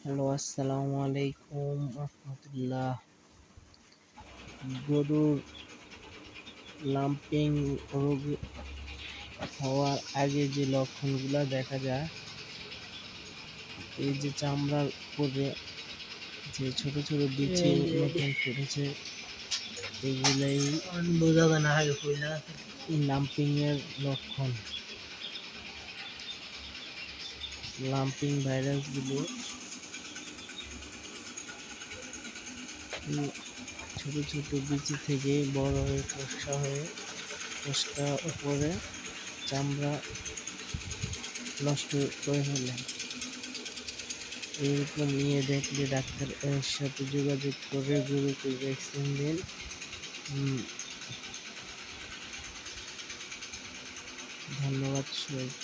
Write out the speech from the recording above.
Hello, আসসালামু আলাইকুম রহমতুল্লাহ। গরুর লাম্পিং রোগ হওয়ার আগে যে লক্ষণগুলো দেখা যায়, এই যে চামড়ার উপরে যে ছোট ছোট বিচির মতন ফুটেছে, এগুলাই লাম্পিং এর লক্ষণ। লাম্পিং ভাইরাসগুলো ছোট ছোট বিচি থেকে বড় হয়ে ফোসকা উপরে চামড়া নষ্ট করে ফেলে। এরকম নিয়ে দেখলে ডাক্তারের সাথে যোগাযোগ করে গরুকে ভ্যাকসিন দিন। ধন্যবাদ সবাইকে।